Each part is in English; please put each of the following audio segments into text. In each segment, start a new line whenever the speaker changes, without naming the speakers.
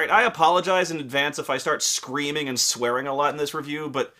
Alright, I apologize in advance if I start screaming and swearing a lot in this review, but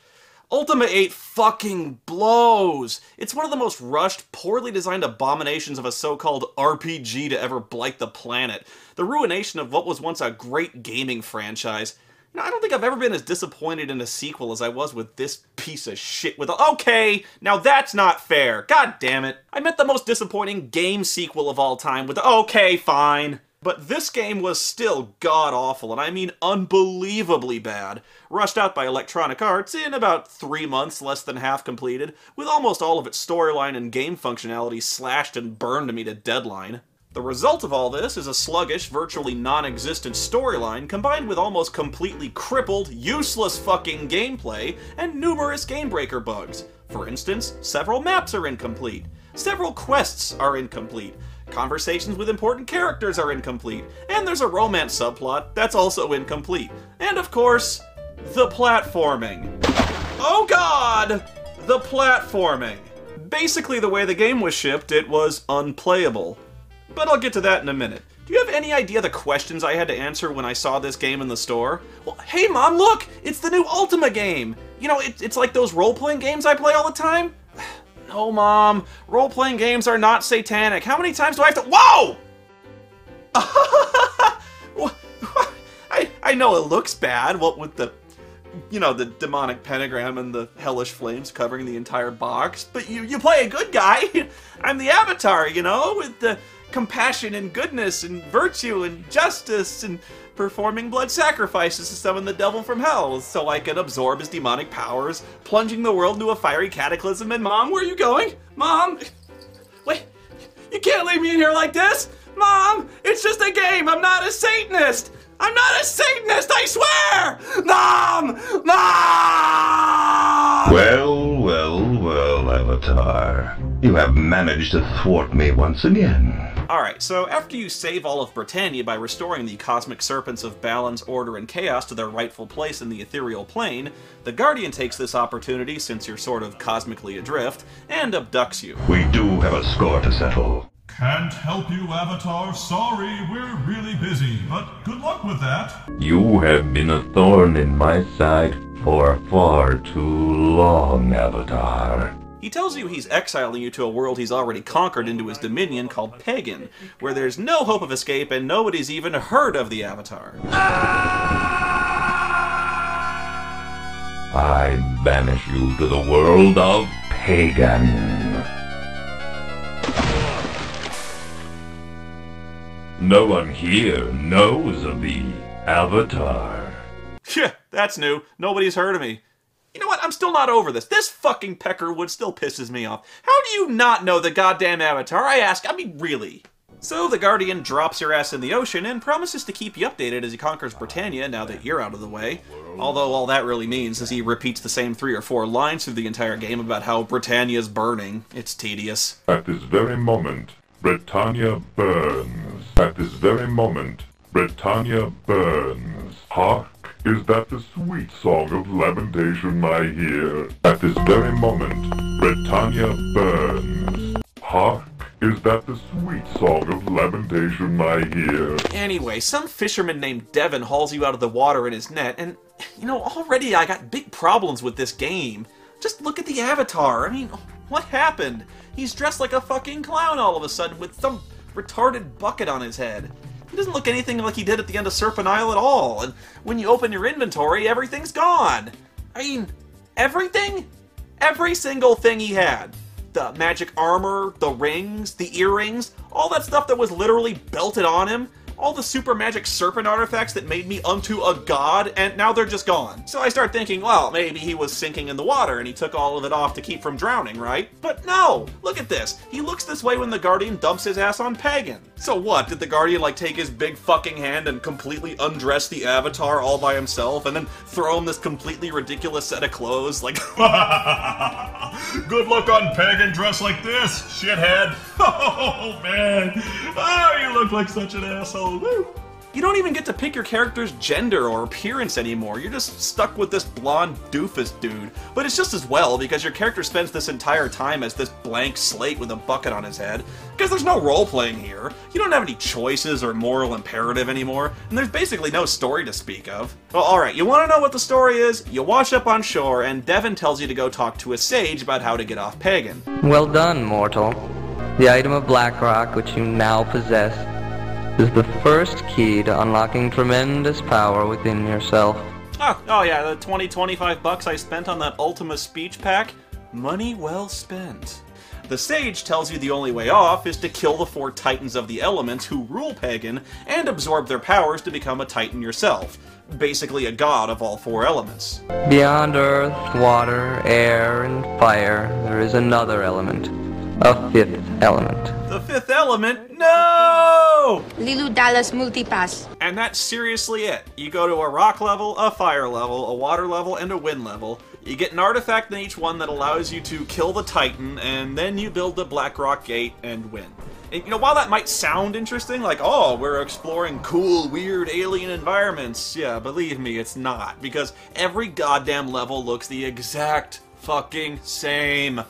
Ultima VIII fucking blows! It's one of the most rushed, poorly designed abominations of a so-called RPG to ever blight the planet. The ruination of what was once a great gaming franchise. You know, I don't think I've ever been as disappointed in a sequel as I was with this piece of shit with okay, now that's not fair. God damn it. I meant the most disappointing game sequel of all time with okay, fine. But this game was still god-awful, and I mean unbelievably bad. Rushed out by Electronic Arts in about 3 months, less than half completed, with almost all of its storyline and game functionality slashed and burned to meet a deadline. The result of all this is a sluggish, virtually non-existent storyline combined with almost completely crippled, useless fucking gameplay and numerous game-breaker bugs. For instance, several maps are incomplete. Several quests are incomplete. Conversations with important characters are incomplete, and there's a romance subplot that's also incomplete. And of course, the platforming. Oh god! The platforming. Basically, the way the game was shipped, it was unplayable. But I'll get to that in a minute. Do you have any idea the questions I had to answer when I saw this game in the store? Well, hey Mom, look! It's the new Ultima game! You know, it's like those role-playing games I play all the time? No, Mom. Role-playing games are not satanic. How many times do I have to— Whoa! I know it looks bad, what with the, you know, the demonic pentagram and the hellish flames covering the entire box, but you play a good guy. I'm the Avatar, you know, with the compassion and goodness and virtue and justice and performing blood sacrifices to summon the devil from hell so I can absorb his demonic powers, plunging the world into a fiery cataclysm. And Mom, where are you going? Mom! Wait, you can't leave me in here like this! Mom, it's just a game! I'm not a Satanist! I'm not a Satanist, I swear! Mom! Mom!
Well, Avatar. You have managed to thwart me once again.
Alright, so after you save all of Britannia by restoring the cosmic serpents of balance, order, and chaos to their rightful place in the ethereal plane, the Guardian takes this opportunity, since you're sort of cosmically adrift, and abducts you.
We do have a score to settle.
Can't help you, Avatar. Sorry, we're really busy, but good luck with that.
You have been a thorn in my side for far too long, Avatar.
He tells you he's exiling you to a world he's already conquered into his dominion called Pagan, where there's no hope of escape and nobody's even heard of the Avatar.
I banish you to the world of Pagan. No one here knows of the Avatar.
Yeah, that's new. Nobody's heard of me. You know what? I'm still not over this. This fucking Peckerwood still pisses me off. How do you not know the goddamn Avatar? I ask. I mean, really. So the Guardian drops your ass in the ocean and promises to keep you updated as he conquers Britannia now that you're out of the way. Although all that really means is he repeats the same 3 or 4 lines through the entire game about how Britannia's burning. It's tedious.
At this very moment, Britannia burns. At this very moment, Britannia burns. Hark! Is that the sweet song of lamentation I hear? At this very moment, Britannia burns. Hark! Is that the sweet song of lamentation I hear?
Anyway, some fisherman named Devon hauls you out of the water in his net, and, you know, already I got big problems with this game. Just look at the Avatar. I mean, what happened? He's dressed like a fucking clown all of a sudden with some retarded bucket on his head. He doesn't look anything like he did at the end of Serpent Isle at all, and when you open your inventory, everything's gone. I mean, everything? Every single thing he had. The magic armor, the rings, the earrings, all that stuff that was literally belted on him, all the super magic serpent artifacts that made me unto a god, and now they're just gone. So I start thinking, well, maybe he was sinking in the water and he took all of it off to keep from drowning, right? But no! Look at this! He looks this way when the Guardian dumps his ass on Pagan. So what, did the Guardian like take his big fucking hand and completely undress the Avatar all by himself and then throw him this completely ridiculous set of clothes? Like,
Good luck on Pagan dressed like this, shithead. Oh, man. Oh, you look like such an asshole. Woo.
You don't even get to pick your character's gender or appearance anymore. You're just stuck with this blonde doofus dude. But it's just as well, because your character spends this entire time as this blank slate with a bucket on his head. Because there's no role-playing here. You don't have any choices or moral imperative anymore, and there's basically no story to speak of. Well, alright, you want to know what the story is? You wash up on shore, and Devin tells you to go talk to a sage about how to get off Pagan.
Well done, mortal. The item of Blackrock which you now possess is the first key to unlocking tremendous power within yourself.
Oh yeah, the 25 bucks I spent on that Ultima speech pack? Money well spent. The sage tells you the only way off is to kill the 4 titans of the elements who rule Pagan and absorb their powers to become a titan yourself. Basically a god of all 4 elements.
Beyond earth, water, air, and fire, there is another element. A 5th element.
The 5th element? No!
Lilu Dallas Multipass.
And that's seriously it. You go to a rock level, a fire level, a water level, and a wind level. You get an artifact in each one that allows you to kill the Titan, and then you build the Blackrock Gate and win. And, you know, while that might sound interesting, like, oh, we're exploring cool, weird alien environments, yeah, believe me, it's not. Because every goddamn level looks the exact fucking same.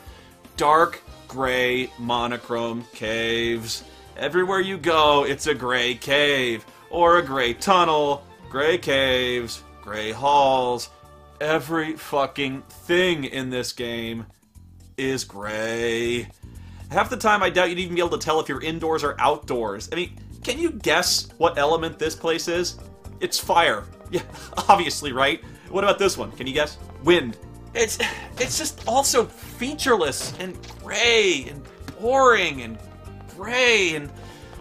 Dark, gray, monochrome caves. Everywhere you go, it's a gray cave. Or a gray tunnel, gray caves, gray halls. Every fucking thing in this game is gray. Half the time, I doubt you'd even be able to tell if you're indoors or outdoors. I mean, can you guess what element this place is? It's fire. Yeah, obviously, right? What about this one? Can you guess? Wind. It's just also featureless and gray and boring and gray, and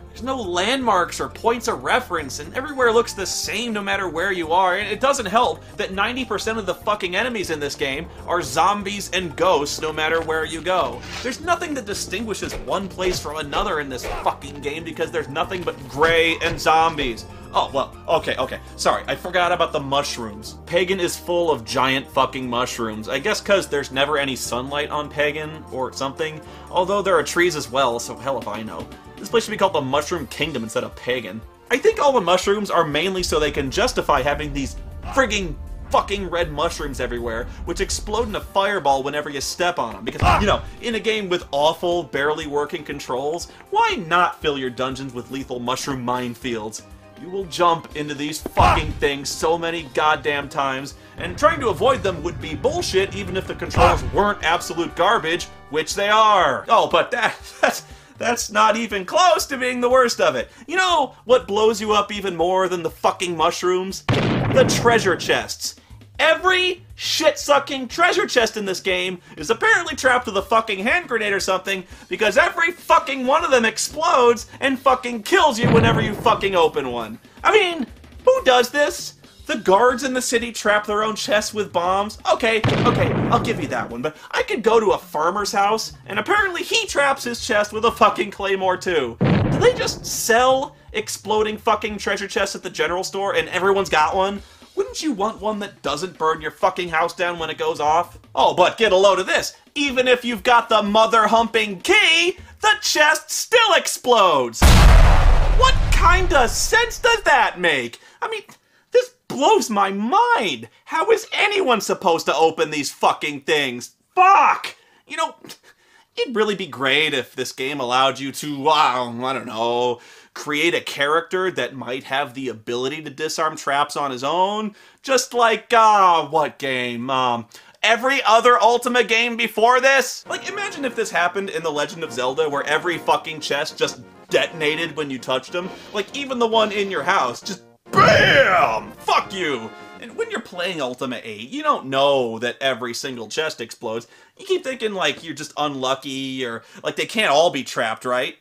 there's no landmarks or points of reference, and everywhere looks the same no matter where you are. And it doesn't help that 90% of the fucking enemies in this game are zombies and ghosts no matter where you go. There's nothing that distinguishes one place from another in this fucking game because there's nothing but gray and zombies. Oh, well, okay, sorry, I forgot about the mushrooms. Pagan is full of giant fucking mushrooms. I guess because there's never any sunlight on Pagan, or something. Although there are trees as well, so hell if I know. This place should be called the Mushroom Kingdom instead of Pagan. I think all the mushrooms are mainly so they can justify having these frigging fucking red mushrooms everywhere, which explode in a fireball whenever you step on them. Because, you know, in a game with awful, barely working controls, why not fill your dungeons with lethal mushroom minefields? You will jump into these fucking things so many goddamn times, and trying to avoid them would be bullshit even if the controls weren't absolute garbage, which they are. Oh, but that's not even close to being the worst of it. You know what blows you up even more than the fucking mushrooms? The treasure chests. Every shit-sucking treasure chest in this game is apparently trapped with a fucking hand grenade or something, because every fucking one of them explodes and fucking kills you whenever you fucking open one. I mean, who does this? The guards in the city trap their own chests with bombs? Okay, I'll give you that one, but I could go to a farmer's house, and apparently he traps his chest with a fucking claymore too. Do they just sell exploding fucking treasure chests at the general store and everyone's got one? Wouldn't you want one that doesn't burn your fucking house down when it goes off? Oh, but get a load of this. Even if you've got the mother-humping key, the chest still explodes. What kind of sense does that make? I mean, this blows my mind. How is anyone supposed to open these fucking things? Fuck! You know, it'd really be great if this game allowed you to, I don't know, create a character that might have the ability to disarm traps on his own. Just like, what game? Every other Ultima game before this? Like, imagine if this happened in The Legend of Zelda, where every fucking chest just detonated when you touched them. Like, even the one in your house, just BAM! Fuck you! And when you're playing Ultima 8, you don't know that every single chest explodes. You keep thinking, like, you're just unlucky, or, like, they can't all be trapped, right?